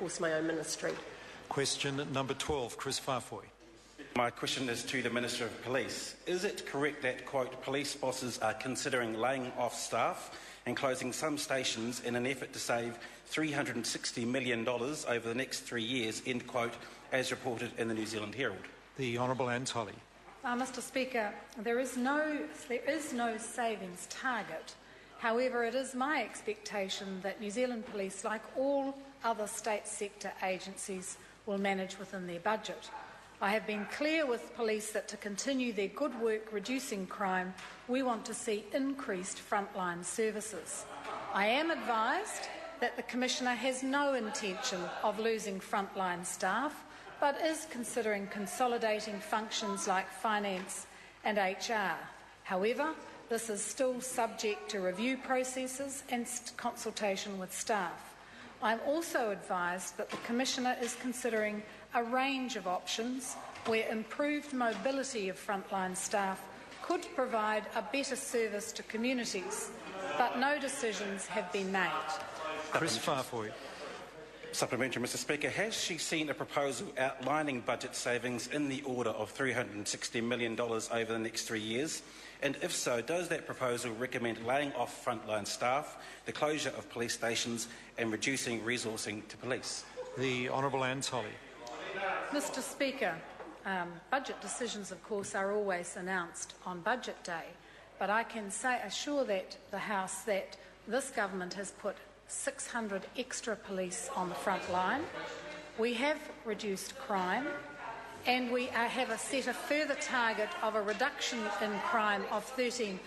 course, my own ministry. Question number 12, Kris Faafoi. My question is to the Minister of Police. Is it correct that, quote, police bosses are considering laying off staff and closing some stations in an effort to save $360 million over the next 3 years, end quote, as reported in the New Zealand Herald? The Honourable Anne Tully. Mr Speaker, there is no savings target. However, it is my expectation that New Zealand Police, like all other state sector agencies, will manage within their budget. I have been clear with police that to continue their good work reducing crime, we want to see increased frontline services. I am advised that the Commissioner has no intention of losing frontline staff, but is considering consolidating functions like finance and HR. However, this is still subject to review processes and consultation with staff. I am also advised that the Commissioner is considering a range of options where improved mobility of frontline staff could provide a better service to communities, but no decisions have been made. Kris Faafoi. Supplementary, Mr Speaker. Has she seen a proposal outlining budget savings in the order of $360 million over the next 3 years? And if so, does that proposal recommend laying off frontline staff, the closure of police stations and reducing resourcing to police? The Honourable Anne Tully. Mr Speaker, budget decisions, of course, are always announced on budget day, but I can assure the House that this government has put 600 extra police on the front line. We have reduced crime, and we have set a further target of a reduction in crime of 13%.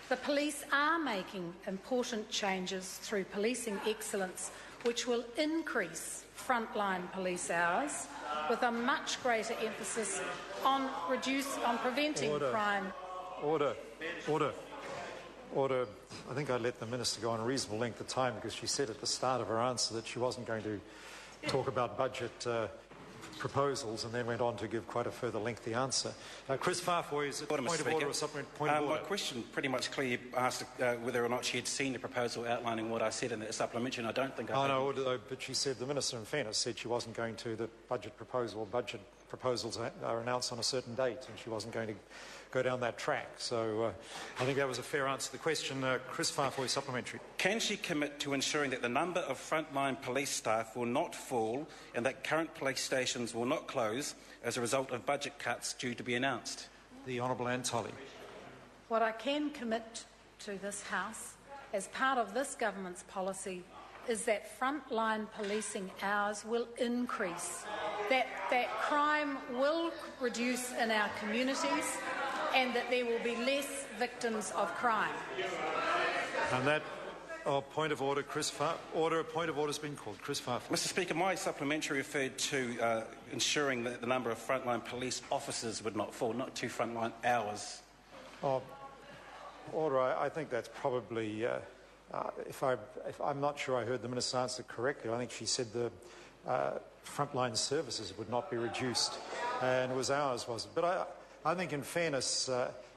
The police are making important changes through policing excellence, which will increase frontline police hours with a much greater emphasis on preventing crime. Order. I think I let the Minister go on a reasonable length of time because she said at the start of her answer that she wasn't going to talk about budget proposals and then went on to give quite a further lengthy answer. Kris Faafoi, is it a point of order or supplementary point of order? My question pretty much clearly asked whether or not she had seen a proposal outlining what I said in that supplementary, and I don't think I have. No, but she said, the Minister in fairness said she wasn't going to, the budget proposals are announced on a certain date and she wasn't going to go down that track. So I think that was a fair answer to the question. Kris Faafoi, supplementary. Can she commit to ensuring that the number of frontline police staff will not fall and that current police stations will not close as a result of budget cuts due to be announced? The Honourable Anne Tully. What I can commit to this House as part of this government's policy is that frontline policing hours will increase, that crime will reduce in our communities and that there will be less victims of crime. And that point of order, a point of order has been called. Kris Faafoi. Mr Speaker, my supplementary referred to ensuring that the number of frontline police officers would not fall, not to frontline hours. Order, I think that's probably, if I'm not sure I heard the Minister answer correctly, I think she said the frontline services would not be reduced, and it was hours, was it? But I think in fairness,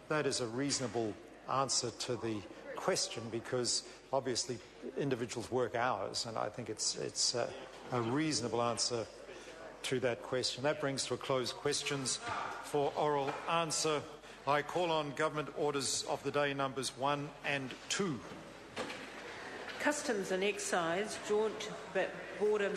that is a reasonable answer to the question because obviously individuals work hours, and I think it's a reasonable answer to that question. That brings to a close questions for oral answer. I call on Government Orders of the Day numbers 1 and 2. Customs and Excise Joint Border